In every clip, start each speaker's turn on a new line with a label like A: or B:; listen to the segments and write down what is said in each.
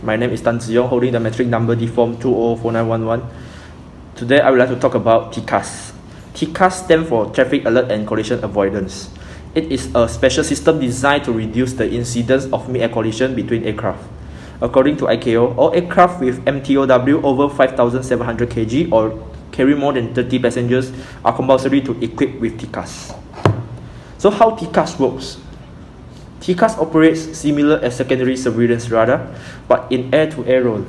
A: My name is Zhi Yong, holding the metric number DFOM2004911. Today I would like to talk about TCAS. TCAS stands for Traffic Alert and Collision Avoidance. It is a special system designed to reduce the incidence of mid-air collision between aircraft. According to ICAO, all aircraft with MTOW over 5,700 kg or carry more than 30 passengers are compulsory to equip with TCAS. So how TCAS works? TCAS operates similar as secondary surveillance radar, but in air-to-air role.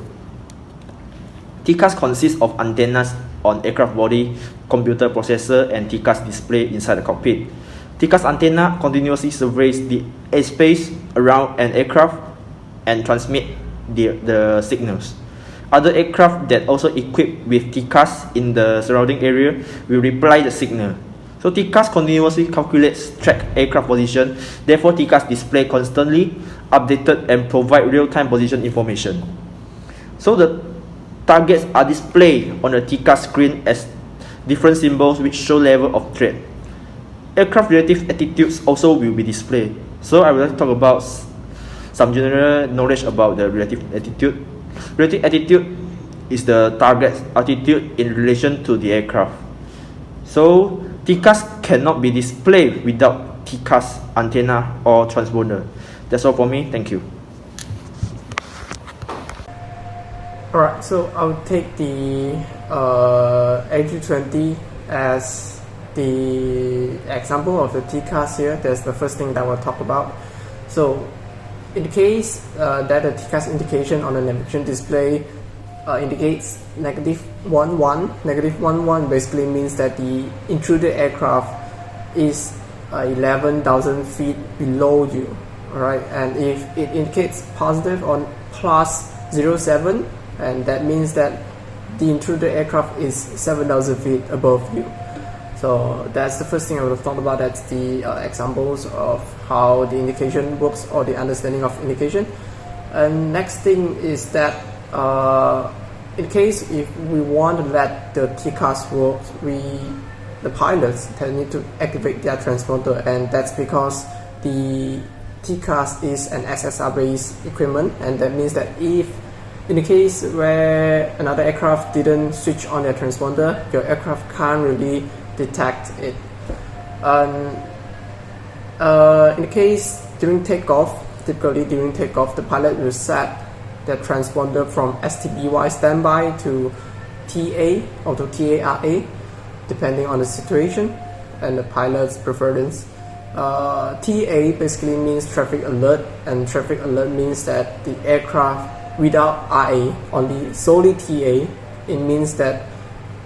A: TCAS consists of antennas on aircraft body, computer processor, and TCAS display inside the cockpit. TCAS antenna continuously surveys the airspace around an aircraft and transmit the signals. Other aircraft that also equipped with TCAS in the surrounding area will reply the signal. So TCAS continuously calculates track aircraft position. Therefore, TCAS display constantly updated and provide real-time position information. So the targets are displayed on the TCAS screen as different symbols which show level of threat. Aircraft relative attitudes also will be displayed. So I would like to talk about some general knowledge about the relative attitude. Relative attitude is the target's altitude in relation to the aircraft. So TCAS cannot be displayed without TCAS antenna or transponder. That's all for me. Thank you.
B: Alright, so I'll take the A320 as the example of the TCAS here. That's the first thing that we'll talk about. So in the case that the TCAS indication on the navigation display indicates -11. -11 basically means that the intruder aircraft is 11,000 feet below you. Alright, and if it indicates positive on +07, and that means that the intruder aircraft is 7,000 feet above you. So that's the first thing I would have talked about. That's the examples of how the indication works, or the understanding of indication. And next thing is that in case if we want to let the TCAS work, the pilots need to activate their transponder, and that's because the TCAS is an SSR based equipment, and that means that if in the case where another aircraft didn't switch on their transponder, your aircraft can't really detect it. In the case during takeoff, typically during takeoff, the pilot will set the transponder from STBY standby to TA or to TARA, depending on the situation and the pilot's preference. TA basically means traffic alert, and traffic alert means that the aircraft without RA, only solely TA, it means that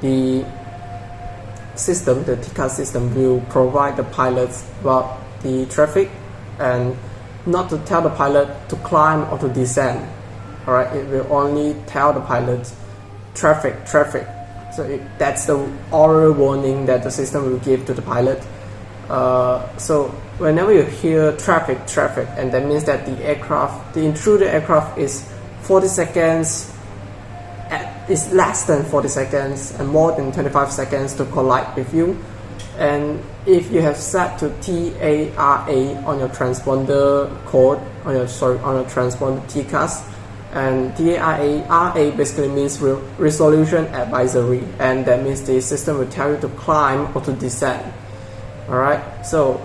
B: the system, the TCAS system, will provide the pilots about the traffic and not to tell the pilot to climb or to descend. Alright, it will only tell the pilot traffic. So that's the oral warning that the system will give to the pilot. So whenever you hear traffic, and that means that the intruder aircraft is 40 seconds, is less than 40 seconds and more than 25 seconds to collide with you. And if you have set to TARA on your transponder code, on your transponder TCAS, and TARA basically means resolution advisory, and that means the system will tell you to climb or to descend. Alright, so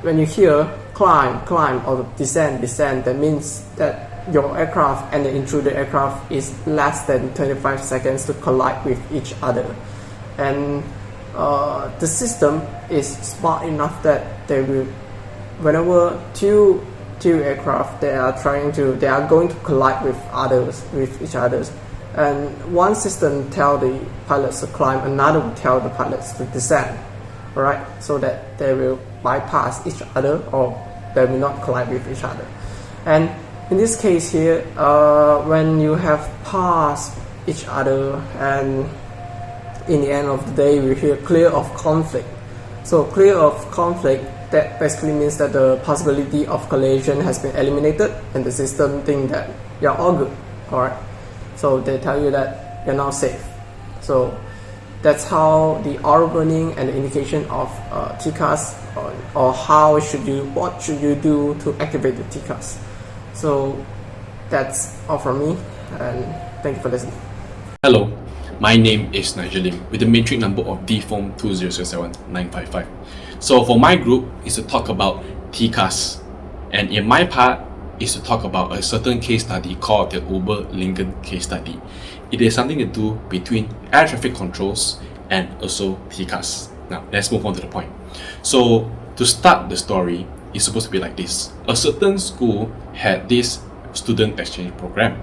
B: when you hear climb or descend, that means that your aircraft and the intruder aircraft is less than 25 seconds to collide with each other. And the system is smart enough that they will, whenever two aircraft they are going to collide with each other, and one system tell the pilots to climb, another will tell the pilots to descend. Alright, so that they will bypass each other or they will not collide with each other. And in this case here, when you have passed each other, and in the end of the day we hear clear of conflict. So clear of conflict, that basically means that the possibility of collision has been eliminated, and the system think that you're all good. Alright, so they tell you that you're now safe. So that's how the oral warning and the indication of TCAS, or what should you do to activate the TCAS. So That's all from me, and thank you for listening.
C: Hello, my name is Nigel with the matrix number of DFOM2007954. So for my group is to talk about TCAS, and in my part is to talk about a certain case study called the Uberlingen case study. It is something to do between air traffic controls and also TCAS. Now let's move on to the point. So to start the story, it's supposed to be like this. A certain school had this student exchange program.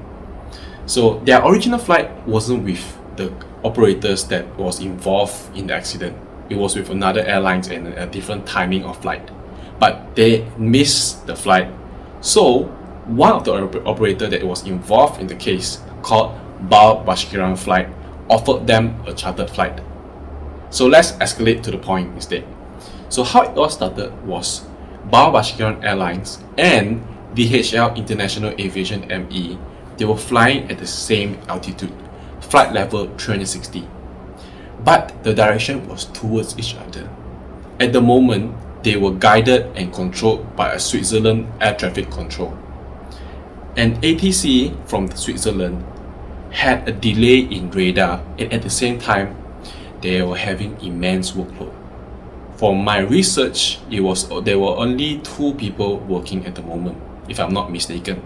C: So their original flight wasn't with the operators that was involved in the accident. It was with another airlines and a different timing of flight. But they missed the flight. So one of the operator that was involved in the case, called Bashkiran Flight, offered them a chartered flight. So let's escalate to the point instead. So how it all started was Bashkiran Airlines and DHL International Aviation ME, they were flying at the same altitude, flight level 360. But the direction was towards each other. At the moment, they were guided and controlled by a Switzerland air traffic control. An ATC from Switzerland had a delay in radar, and at the same time, they were having immense workload. For my research, there were only 2 people working at the moment, if I'm not mistaken.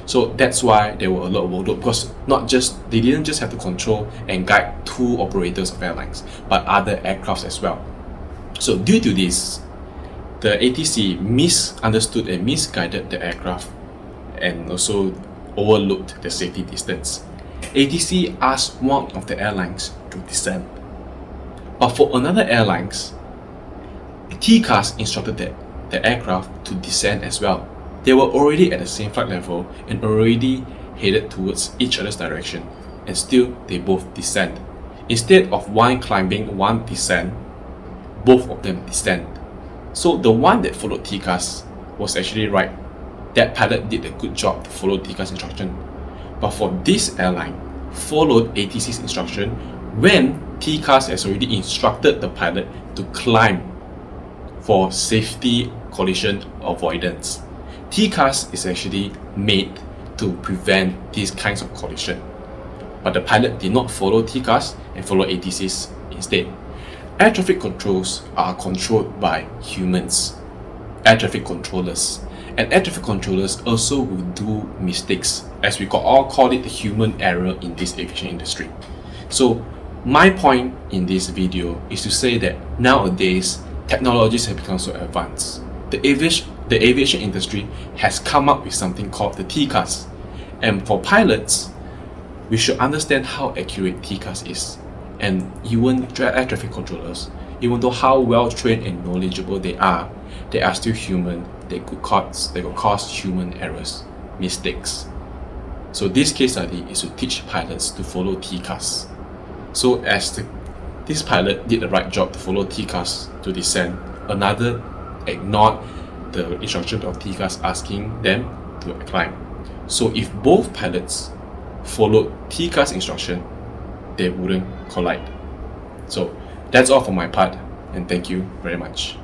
C: So that's why there were a lot of workload, because they didn't just have to control and guide 2 operators of airlines, but other aircrafts as well. So due to this, the ATC misunderstood and misguided the aircraft and also overlooked the safety distance. ATC asked one of the airlines to descend. But for another airlines, TCAS instructed the aircraft to descend as well. They were already at the same flight level and already headed towards each other's direction, and still they both descend. Instead of one climbing, one descend, both of them descend. So the one that followed TCAS was actually right. That pilot did a good job to follow TCAS instruction. But for this airline, followed ATC's instruction when TCAS has already instructed the pilot to climb for safety collision avoidance. TCAS is actually made to prevent these kinds of collision. But the pilot did not follow TCAS and follow ATCs instead. Air traffic controls are controlled by humans, air traffic controllers. And air traffic controllers also will do mistakes, as we all call it the human error in this aviation industry. So my point in this video is to say that nowadays, technologies have become so advanced. The aviation industry has come up with something called the TCAS. And for pilots, we should understand how accurate TCAS is. And even air traffic controllers, even though how well trained and knowledgeable they are still human. They could cause human errors, mistakes. So this case study is to teach pilots to follow TCAS. So as this pilot did the right job to follow TCAS to descend, another ignored the instruction of TCAS asking them to climb. So if both pilots followed TCAS instruction, they wouldn't collide. So that's all for my part, and thank you very much.